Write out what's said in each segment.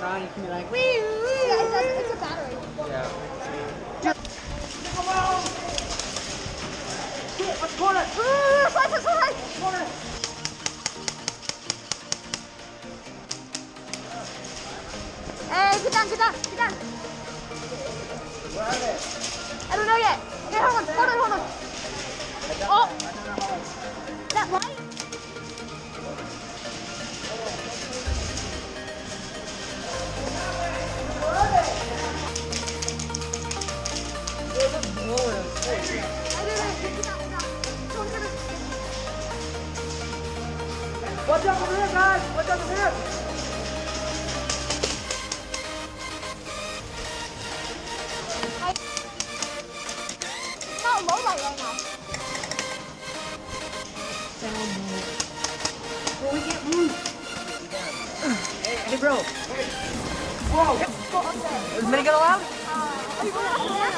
around, you can be like, wee, Yeah, it does. It's a battery. Yeah. Come on! Let's pull it! Pull it. Hey, get down, get down, get down. Where are they? I don't know yet. Okay, hold on. Oh! That light? Watch out over here, guys! Watch out over here! Not low light right now. Bro, we can't move! Hey, bro! Whoa! Go up there. Is minigun allowed? Are you going up there?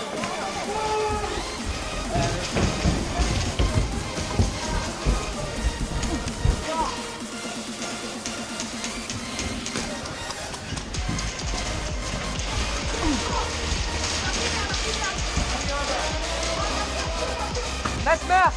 Nice mask!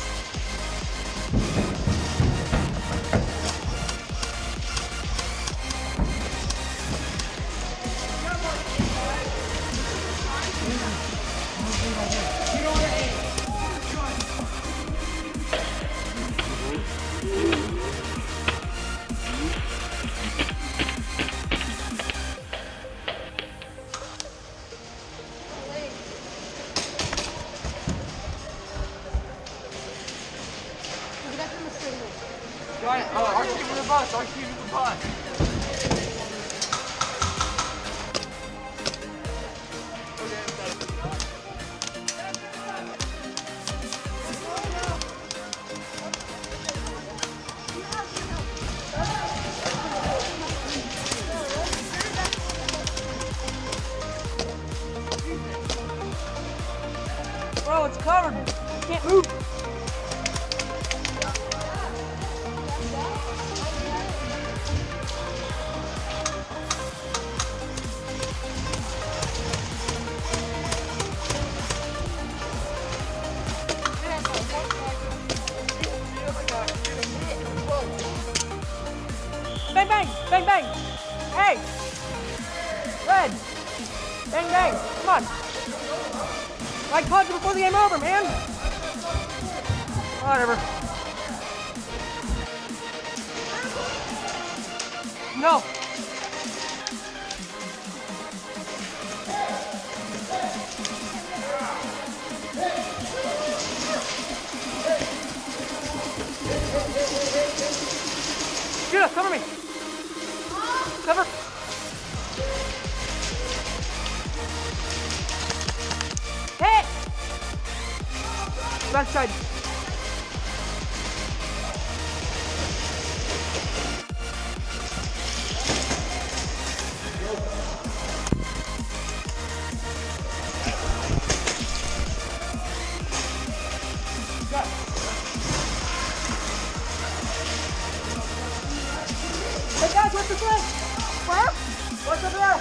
Got it. Oh, RC for the bus. RC for the bus. Bro, it's covered. Can't move. Bang, bang, bang, bang. Hey, Red. Bang, bang. Come on. I called you before the game over, man. Whatever. No. Judah, cover me. Cover. Hey! Back side. Hey guys, what's the thing? Where? What's up there?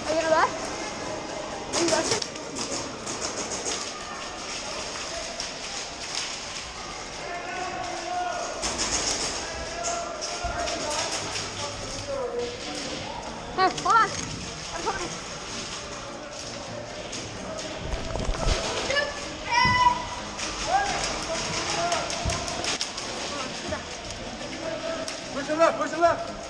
Are you gonna rush? Are you rushing? Hey, hold on. I'm coming. Push it left, push it left.